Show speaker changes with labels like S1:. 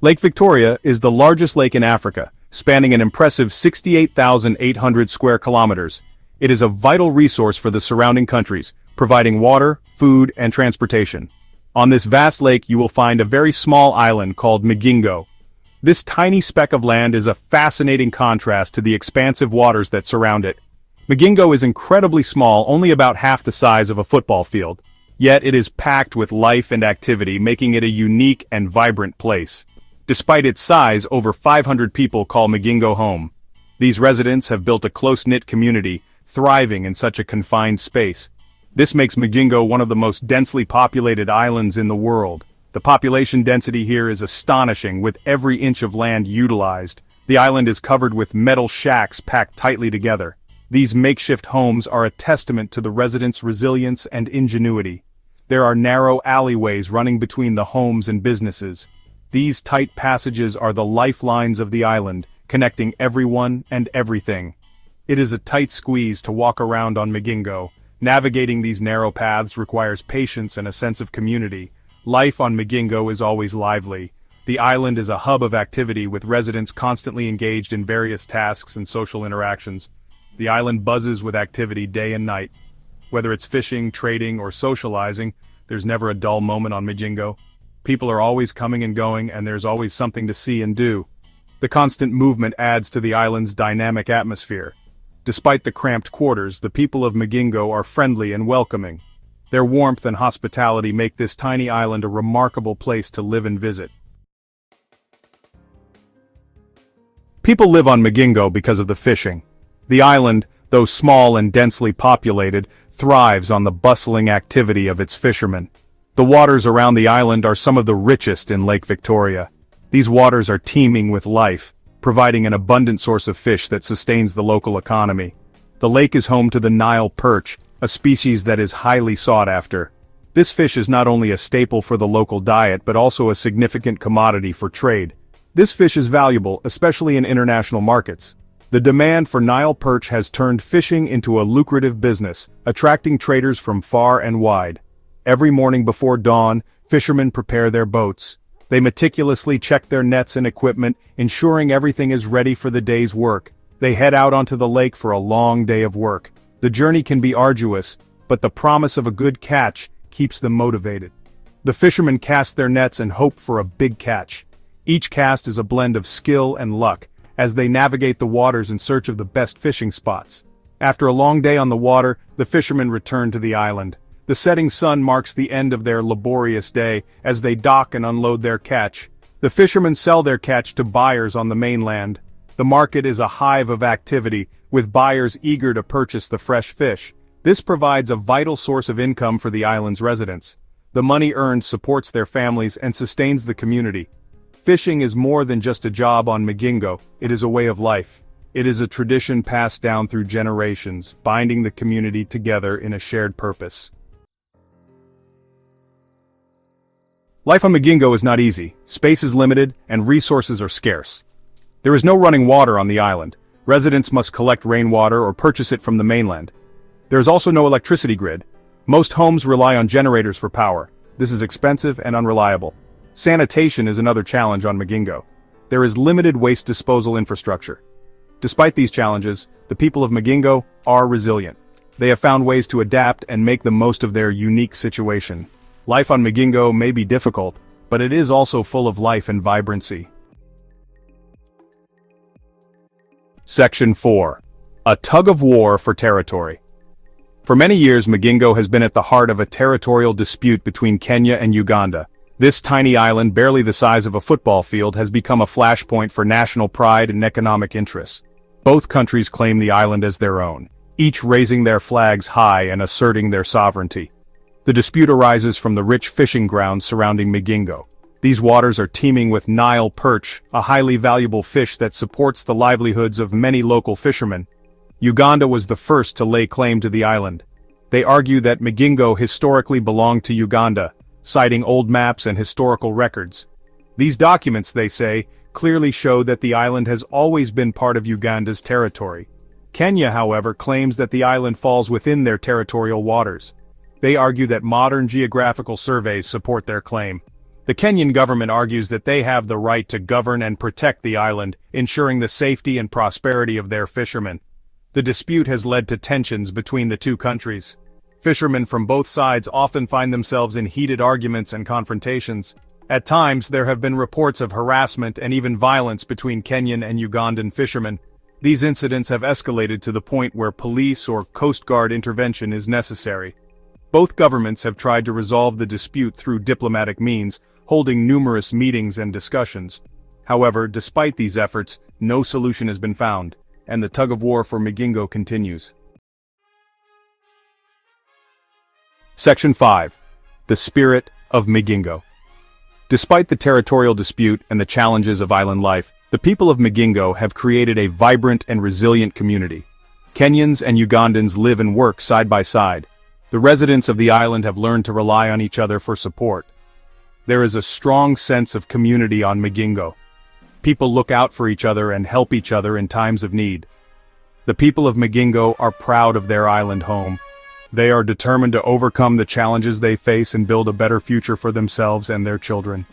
S1: Lake Victoria is the largest lake in Africa, spanning an impressive 68,800 square kilometers. It is a vital resource for the surrounding countries, providing water, food, and transportation. On this vast lake you will find a very small island called Majingo. This tiny speck of land is a fascinating contrast to the expansive waters that surround it. Majingo is incredibly small, only about half the size of a football field. Yet it is packed with life and activity, making it a unique and vibrant place. Despite its size, over 500 people call Majingo home. These residents have built a close-knit community, thriving in such a confined space. This makes Majingo one of the most densely populated islands in the world. The population density here is astonishing, with every inch of land utilized. The island is covered with metal shacks packed tightly together. These makeshift homes are a testament to the residents' resilience and ingenuity. There are narrow alleyways running between the homes and businesses. These tight passages are the lifelines of the island, connecting everyone and everything. It is a tight squeeze to walk around on Majingo. Navigating these narrow paths requires patience and a sense of community. Life on Majingo is always lively. The island is a hub of activity, with residents constantly engaged in various tasks and social interactions. The island buzzes with activity day and night. Whether it's fishing, trading, or socializing, there's never a dull moment on Majingo. People are always coming and going, and there's always something to see and do. The constant movement adds to the island's dynamic atmosphere. Despite the cramped quarters, the people of Majingo are friendly and welcoming. Their warmth and hospitality make this tiny island a remarkable place to live and visit. People live on Majingo because of the fishing. The island, though small and densely populated, thrives on the bustling activity of its fishermen. The waters around the island are some of the richest in Lake Victoria. These waters are teeming with life, providing an abundant source of fish that sustains the local economy. The lake is home to the Nile perch, a species that is highly sought after. This fish is not only a staple for the local diet but also a significant commodity for trade. This fish is valuable, especially in international markets. The demand for Nile perch has turned fishing into a lucrative business, attracting traders from far and wide. Every morning before dawn, fishermen prepare their boats. They meticulously check their nets and equipment, ensuring everything is ready for the day's work. They head out onto the lake for a long day of work. The journey can be arduous, but the promise of a good catch keeps them motivated. The fishermen cast their nets and hope for a big catch. Each cast is a blend of skill and luck, as they navigate the waters in search of the best fishing spots. After a long day on the water, the fishermen return to the island. The setting sun marks the end of their laborious day as they dock and unload their catch. The fishermen sell their catch to buyers on the mainland. The market is a hive of activity, with buyers eager to purchase the fresh fish. This provides a vital source of income for the island's residents. The money earned supports their families and sustains the community. Fishing is more than just a job on Majingo, it is a way of life. It is a tradition passed down through generations, binding the community together in a shared purpose. Life on Majingo is not easy. Space is limited, and resources are scarce. There is no running water on the island. Residents must collect rainwater or purchase it from the mainland. There is also no electricity grid. Most homes rely on generators for power. This is expensive and unreliable. Sanitation is another challenge on Majingo. There is limited waste disposal infrastructure. Despite these challenges, the people of Majingo are resilient. They have found ways to adapt and make the most of their unique situation. Life on Majingo may be difficult, but it is also full of life and vibrancy. Section 4. A tug of war for territory. For many years, Majingo has been at the heart of a territorial dispute between Kenya and Uganda. This tiny island, barely the size of a football field, has become a flashpoint for national pride and economic interests. Both countries claim the island as their own, each raising their flags high and asserting their sovereignty. The dispute arises from the rich fishing grounds surrounding Majingo. These waters are teeming with Nile perch, a highly valuable fish that supports the livelihoods of many local fishermen. Uganda was the first to lay claim to the island. They argue that Majingo historically belonged to Uganda, citing old maps and historical records. These documents, they say, clearly show that the island has always been part of Uganda's territory. Kenya, however, claims that the island falls within their territorial waters. They argue that modern geographical surveys support their claim. The Kenyan government argues that they have the right to govern and protect the island, ensuring the safety and prosperity of their fishermen. The dispute has led to tensions between the two countries. Fishermen from both sides often find themselves in heated arguments and confrontations. At times, there have been reports of harassment and even violence between Kenyan and Ugandan fishermen. These incidents have escalated to the point where police or Coast Guard intervention is necessary. Both governments have tried to resolve the dispute through diplomatic means, holding numerous meetings and discussions. However, despite these efforts, no solution has been found, and the tug-of-war for Majingo continues. Section 5. The Spirit of Majingo. Despite the territorial dispute and the challenges of island life, the people of Majingo have created a vibrant and resilient community. Kenyans and Ugandans live and work side by side. The residents of the island have learned to rely on each other for support. There is a strong sense of community on Majingo. People look out for each other and help each other in times of need. The people of Majingo are proud of their island home. They are determined to overcome the challenges they face and build a better future for themselves and their children.